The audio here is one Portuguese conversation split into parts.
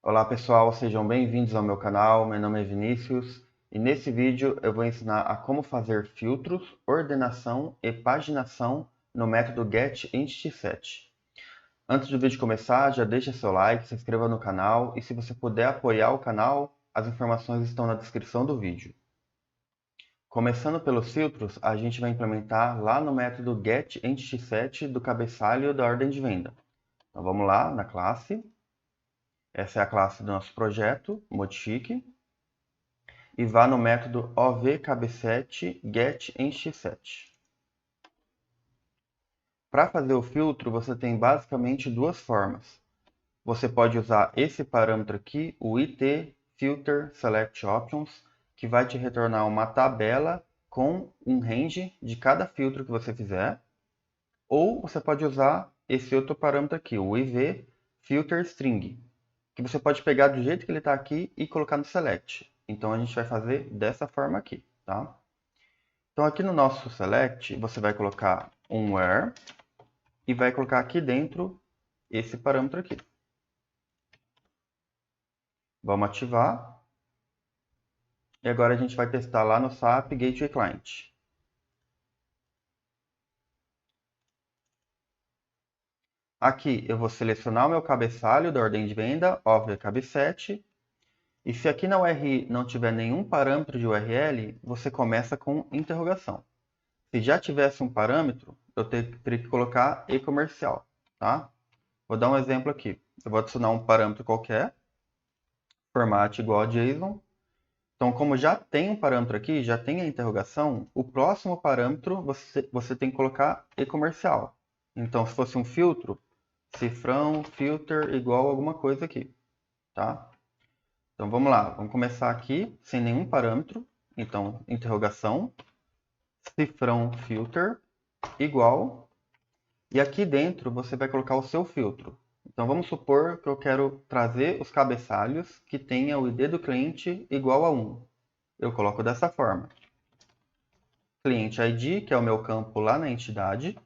Olá pessoal, sejam bem-vindos ao meu canal. Meu nome é Vinícius e nesse vídeo eu vou ensinar a como fazer filtros, ordenação e paginação no método getEntitySet. Antes do vídeo começar, já deixa seu like, se inscreva no canal e se você puder apoiar o canal, as informações estão na descrição do vídeo. Começando pelos filtros, a gente vai implementar lá no método getEntitySet do cabeçalho da ordem de venda. Então vamos lá na classe. Essa é a classe do nosso projeto, modifique, e vá no método ovcabeset getEntitySet. Para fazer o filtro, você tem basicamente duas formas. Você pode usar esse parâmetro aqui, o itFilterSelectOptions, que vai te retornar uma tabela com um range de cada filtro que você fizer. Ou você pode usar esse outro parâmetro aqui, o ivFilterString, que você pode pegar do jeito que ele está aqui e colocar no select. Então a gente vai fazer dessa forma aqui, tá? Então aqui no nosso select, você vai colocar um where e vai colocar aqui dentro esse parâmetro aqui. Vamos ativar. E agora a gente vai testar lá no SAP Gateway Client. Aqui eu vou selecionar o meu cabeçalho da ordem de venda, OVCAB7. E se aqui na URI não tiver nenhum parâmetro de URL, você começa com interrogação. Se já tivesse um parâmetro, eu teria que colocar e-comercial, tá? Vou dar um exemplo aqui. Eu vou adicionar um parâmetro qualquer, formato igual a JSON. Então, como já tem um parâmetro aqui, já tem a interrogação, o próximo parâmetro você tem que colocar e-comercial. Então, se fosse um filtro, cifrão, filter, igual a alguma coisa aqui, tá? Então, vamos lá. Vamos começar aqui, sem nenhum parâmetro. Então, interrogação, cifrão, filter, igual. E aqui dentro você vai colocar o seu filtro. Então vamos supor que eu quero trazer os cabeçalhos que tenha o ID do cliente igual a 1. Eu coloco dessa forma. Cliente ID, que é o meu campo lá na entidade.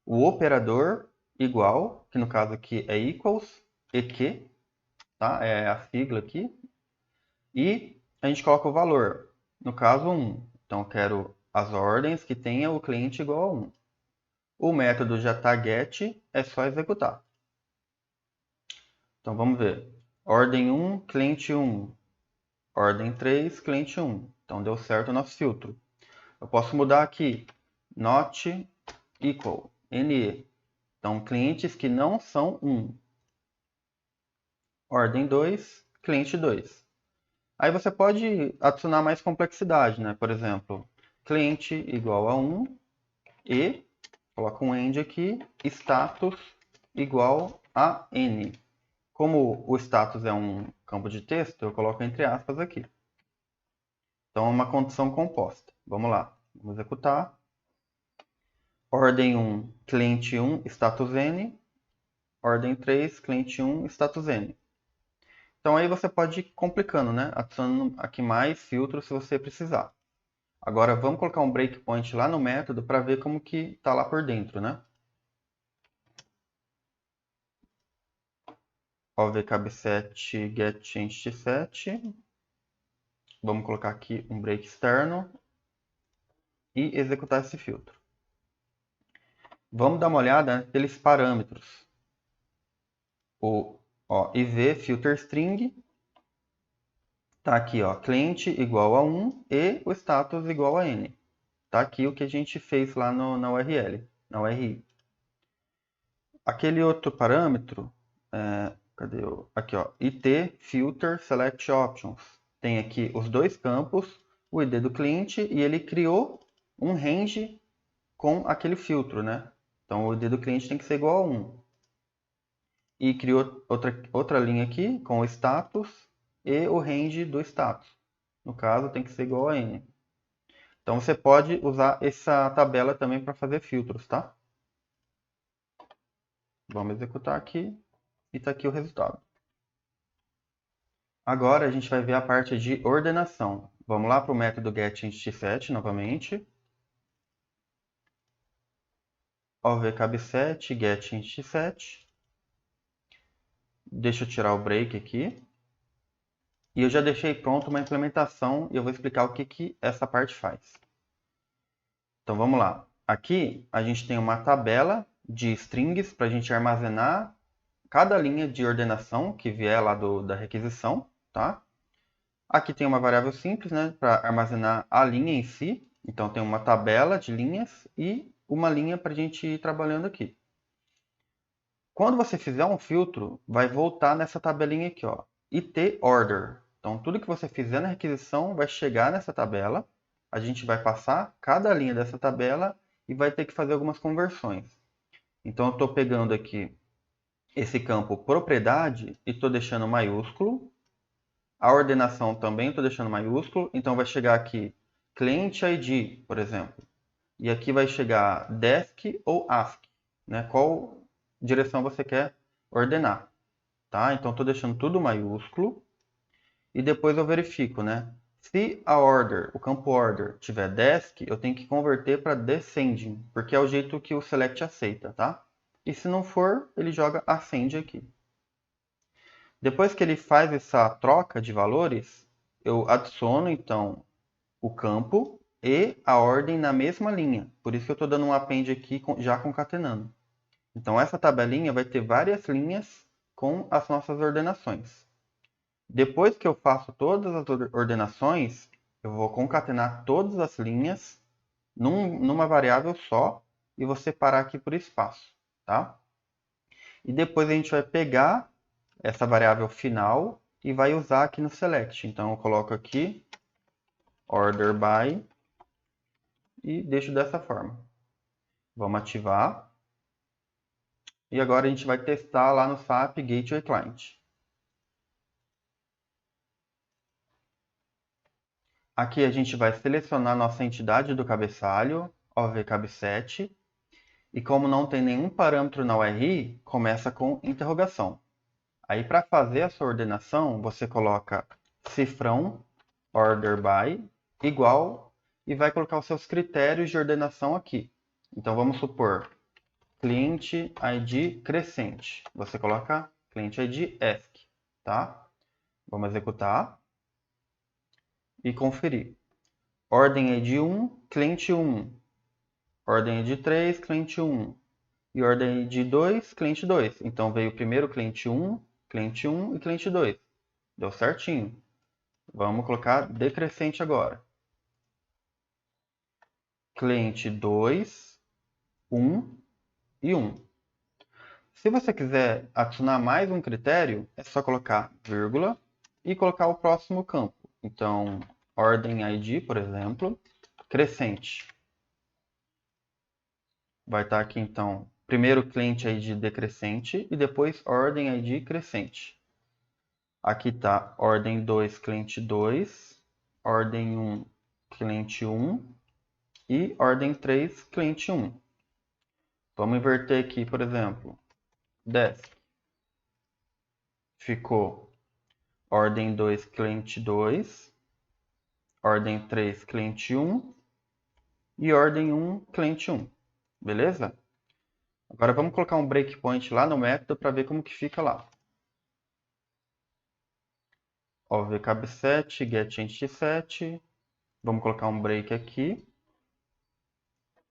O operador igual, que no caso aqui é equals, EQ, tá? É a sigla aqui. E a gente coloca o valor, no caso 1. Então eu quero as ordens que tenha o cliente igual a 1. O método já está get, é só executar. Então vamos ver. Ordem 1, cliente 1. Ordem 3, cliente 1. Então deu certo o nosso filtro. Eu posso mudar aqui. Not equal. NE. Então clientes que não são 1. Ordem 2, cliente 2. Aí você pode adicionar mais complexidade, né? Por exemplo, cliente igual a 1 e coloca um end aqui, status igual a n. Como o status é um campo de texto, eu coloco entre aspas aqui. Então, é uma condição composta. Vamos lá. Vamos executar. Ordem 1, cliente 1, status n. Ordem 3, cliente 1, status n. Então, aí você pode ir complicando, né? Adicionando aqui mais filtros se você precisar. Agora, vamos colocar um breakpoint lá no método para ver como que está lá por dentro, né? ovcab7 getEntitySet. Vamos colocar aqui um break externo e executar esse filtro. Vamos dar uma olhada naqueles parâmetros. O ivFilterString está aqui, ó, cliente igual a 1 e o status igual a n. Está aqui o que a gente fez lá na URL, na URI. Aquele outro parâmetro, cadê o? Aqui, ó, itFilterSelectOptions. Tem aqui os dois campos, o ID do cliente e ele criou um range com aquele filtro, né? Então o ID do cliente tem que ser igual a 1. E criou outra linha aqui com o status e o range do status. No caso, tem que ser igual a n. Então você pode usar essa tabela também para fazer filtros, tá? Vamos executar aqui e está aqui o resultado. Agora a gente vai ver a parte de ordenação. Vamos lá para o método getEntitySet novamente. ovcab7 getEntitySet. Deixa eu tirar o break aqui. E eu já deixei pronto uma implementação e eu vou explicar o que essa parte faz. Então vamos lá. Aqui a gente tem uma tabela de strings para a gente armazenar cada linha de ordenação que vier lá da requisição, tá? Aqui tem uma variável simples, né, para armazenar a linha em si. Então tem uma tabela de linhas e uma linha para a gente ir trabalhando aqui. Quando você fizer um filtro, vai voltar nessa tabelinha aqui, ó, itOrder. Então tudo que você fizer na requisição vai chegar nessa tabela. A gente vai passar cada linha dessa tabela e vai ter que fazer algumas conversões. Então eu estou pegando aqui esse campo propriedade e estou deixando maiúsculo. A ordenação também estou deixando maiúsculo. Então vai chegar aqui cliente ID, por exemplo. E aqui vai chegar desk ou ASCII, né? Qual direção você quer ordenar, tá? Então estou deixando tudo maiúsculo. E depois eu verifico, né? Se a order, o campo order, tiver desk, eu tenho que converter para descending, porque é o jeito que o select aceita, tá? E se não for, ele joga ascend aqui. Depois que ele faz essa troca de valores, eu adiciono então o campo e a ordem na mesma linha. Por isso que eu estou dando um append aqui já concatenando. Então essa tabelinha vai ter várias linhas com as nossas ordenações. Depois que eu faço todas as ordenações, eu vou concatenar todas as linhas numa variável só e vou separar aqui por espaço, tá? E depois a gente vai pegar essa variável final e vai usar aqui no select. Então eu coloco aqui order by e deixo dessa forma. Vamos ativar. E agora a gente vai testar lá no SAP Gateway Client. Aqui a gente vai selecionar nossa entidade do cabeçalho, OVCab7, e como não tem nenhum parâmetro na URI, começa com interrogação. Aí para fazer a sua ordenação, você coloca cifrão order by igual e vai colocar os seus critérios de ordenação aqui. Então vamos supor cliente ID crescente. Você coloca cliente ID ESC, tá? Vamos executar e conferir. Ordem ID 1, cliente 1. Ordem ID 3, cliente 1. E ordem ID 2, cliente 2. Então veio primeiro cliente 1 e cliente 2. Deu certinho. Vamos colocar decrescente agora. Cliente 2, 1 e 1. Se você quiser adicionar mais um critério, é só colocar vírgula e colocar o próximo campo. Então, ordem ID, por exemplo, crescente. Vai estar aqui, então, primeiro cliente ID decrescente e depois ordem ID crescente. Aqui está ordem 2, cliente 2, ordem 1, cliente 1 e ordem 3, cliente 1. Vamos inverter aqui, por exemplo, desk. Ficou ordem 2, cliente 2, ordem 3, cliente 1 e ordem 1, cliente 1. Beleza? Agora vamos colocar um breakpoint lá no método para ver como que fica lá. OVCab7, getEntity7. Vamos colocar um break aqui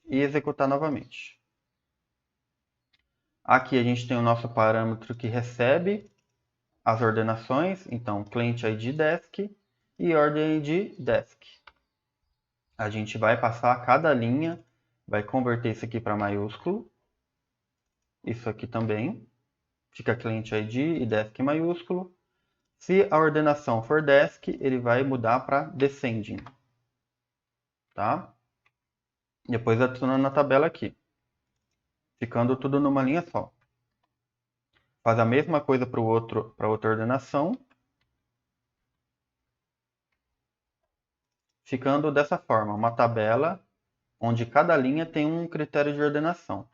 e executar novamente. Aqui a gente tem o nosso parâmetro que recebe as ordenações, então cliente ID desk e ordem ID desk. A gente vai passar cada linha, vai converter isso aqui para maiúsculo, isso aqui também, fica cliente ID e desk maiúsculo. Se a ordenação for desk, ele vai mudar para descending, tá? Depois adicionando na tabela aqui, ficando tudo numa linha só. Faz a mesma coisa para outra ordenação, ficando dessa forma, uma tabela onde cada linha tem um critério de ordenação.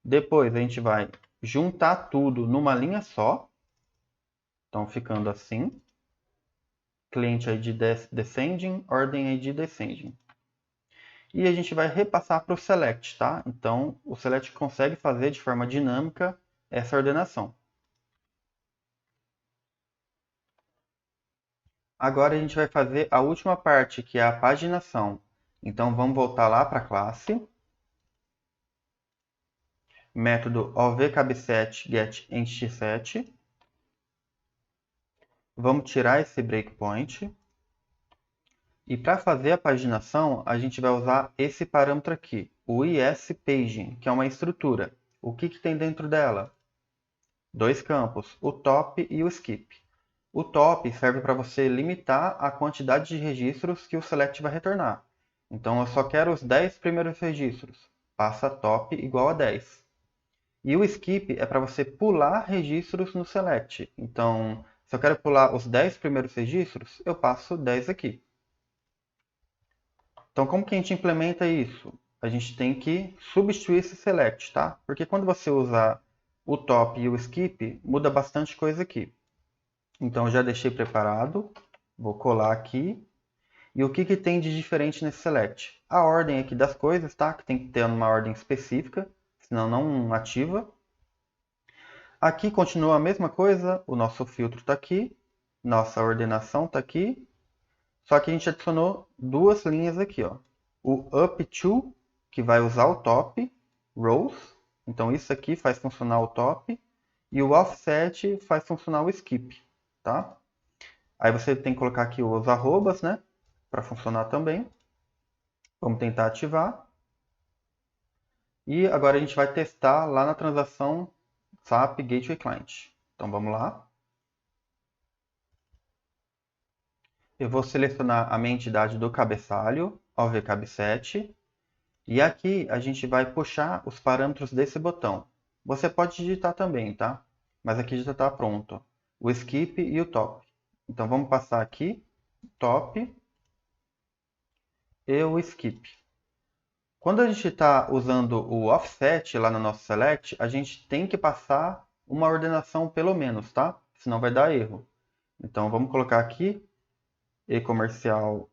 Depois a gente vai juntar tudo numa linha só, então ficando assim, cliente ID descending, ordem ID descending. E a gente vai repassar para o select, tá? Então o select consegue fazer de forma dinâmica essa ordenação. Agora a gente vai fazer a última parte, que é a paginação. Então vamos voltar lá para a classe. Método ovCab7 getEntity7. Vamos tirar esse breakpoint. E para fazer a paginação, a gente vai usar esse parâmetro aqui, o isPaging, que é uma estrutura. O que tem dentro dela? Dois campos, o top e o skip. O top serve para você limitar a quantidade de registros que o select vai retornar. Então, eu só quero os 10 primeiros registros. Passa top igual a 10. E o skip é para você pular registros no select. Então, se eu quero pular os 10 primeiros registros, eu passo 10 aqui. Então, como que a gente implementa isso? A gente tem que substituir esse select, tá? Porque quando você usa o top e o skip, muda bastante coisa aqui. Então, eu já deixei preparado. Vou colar aqui. E o que tem de diferente nesse select? A ordem aqui das coisas, tá? Que tem que ter uma ordem específica, senão não ativa. Aqui continua a mesma coisa, o nosso filtro está aqui, nossa ordenação está aqui, só que a gente adicionou duas linhas aqui, ó. O up to, que vai usar o top, rows, então isso aqui faz funcionar o top, e o offset faz funcionar o skip, tá? Aí você tem que colocar aqui os arrobas, né, para funcionar também. Vamos tentar ativar. E agora a gente vai testar lá na transação SAP Gateway Client. Então vamos lá. Eu vou selecionar a minha entidade do cabeçalho, ovCab7, e aqui a gente vai puxar os parâmetros desse botão. Você pode digitar também, tá? Mas aqui já está pronto. O skip e o top. Então vamos passar aqui, top e o skip. Quando a gente está usando o offset lá no nosso select, a gente tem que passar uma ordenação pelo menos, tá? Senão vai dar erro. Então vamos colocar aqui e-comercial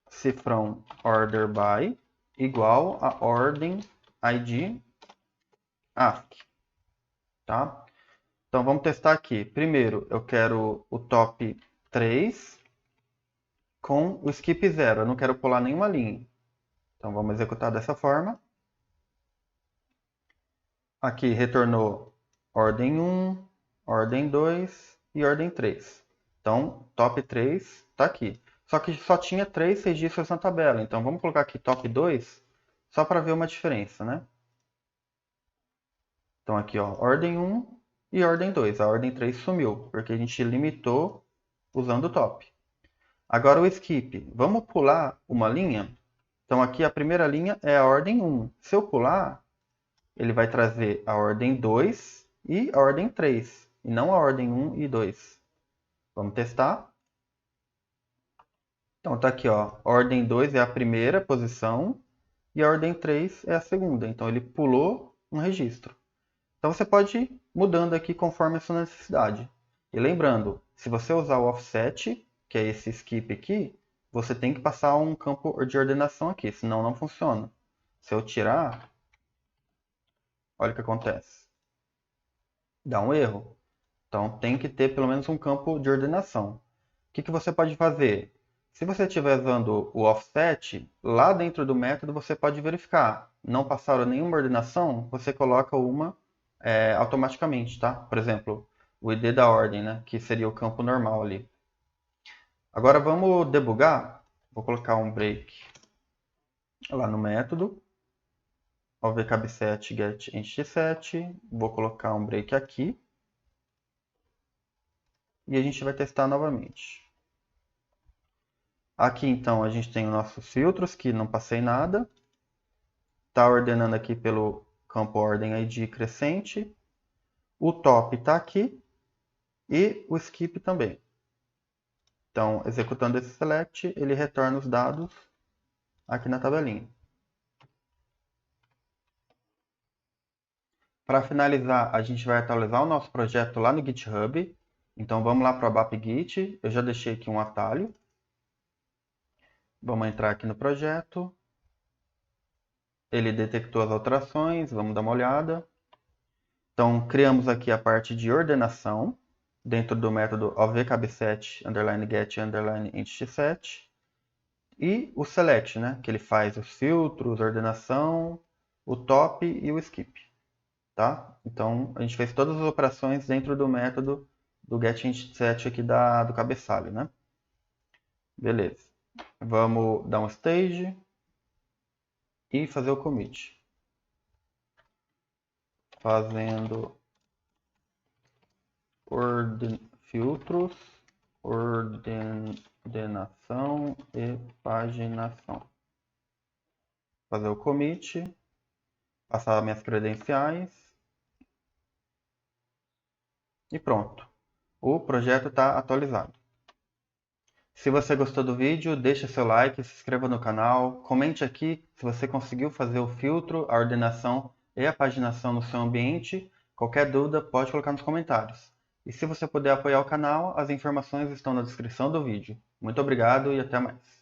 cifrão order by igual a ordem ID ASCII, tá? Então vamos testar aqui. Primeiro eu quero o top 3 com o skip 0. Eu não quero pular nenhuma linha. Então vamos executar dessa forma. Aqui retornou ordem 1, ordem 2 e ordem 3. Então, top 3 está aqui. Só que só tinha 3 registros na tabela. Então, vamos colocar aqui top 2, só para ver uma diferença, né? Então, aqui, ó, ordem 1 e ordem 2. A ordem 3 sumiu, porque a gente limitou usando o top. Agora o skip. Vamos pular uma linha? Então, aqui a primeira linha é a ordem 1. Se eu pular, ele vai trazer a ordem 2 e a ordem 3, e não a ordem 1 e 2. Vamos testar? Então tá aqui, ó, a ordem 2 é a primeira posição e a ordem 3 é a segunda. Então ele pulou um registro. Então você pode ir mudando aqui conforme a sua necessidade. E lembrando, se você usar o offset, que é esse skip aqui, você tem que passar um campo de ordenação aqui, senão não funciona. Se eu tirar, olha o que acontece. Dá um erro. Então tem que ter pelo menos um campo de ordenação. O que você pode fazer? Se você estiver usando o offset, lá dentro do método você pode verificar. Não passaram nenhuma ordenação, você coloca uma automaticamente, tá? Por exemplo, o ID da ordem, né? Que seria o campo normal ali. Agora vamos debugar. Vou colocar um break lá no método. ovCab7 getEntity7. Vou colocar um break aqui. E a gente vai testar novamente. Aqui então a gente tem os nossos filtros, que não passei nada. Está ordenando aqui pelo campo ordem ID crescente. O top está aqui e o skip também. Então, executando esse select, ele retorna os dados aqui na tabelinha. Para finalizar, a gente vai atualizar o nosso projeto lá no GitHub. Então vamos lá para o ABAP Git. Eu já deixei aqui um atalho. Vamos entrar aqui no projeto. Ele detectou as alterações, vamos dar uma olhada. Então criamos aqui a parte de ordenação. dentro do método ovCab7_get_entitySet. E o select, né, que ele faz os filtros, ordenação, o top e o skip. Tá? Então, a gente fez todas as operações dentro do método do getEntitySet aqui do cabeçalho, né? Beleza. Vamos dar um stage e fazer o commit. Fazendo filtros, ordenação e paginação. Fazer o commit, passar minhas credenciais e pronto. O projeto está atualizado. Se você gostou do vídeo, deixe seu like, se inscreva no canal, comente aqui se você conseguiu fazer o filtro, a ordenação e a paginação no seu ambiente. Qualquer dúvida pode colocar nos comentários. E se você puder apoiar o canal, as informações estão na descrição do vídeo. Muito obrigado e até mais.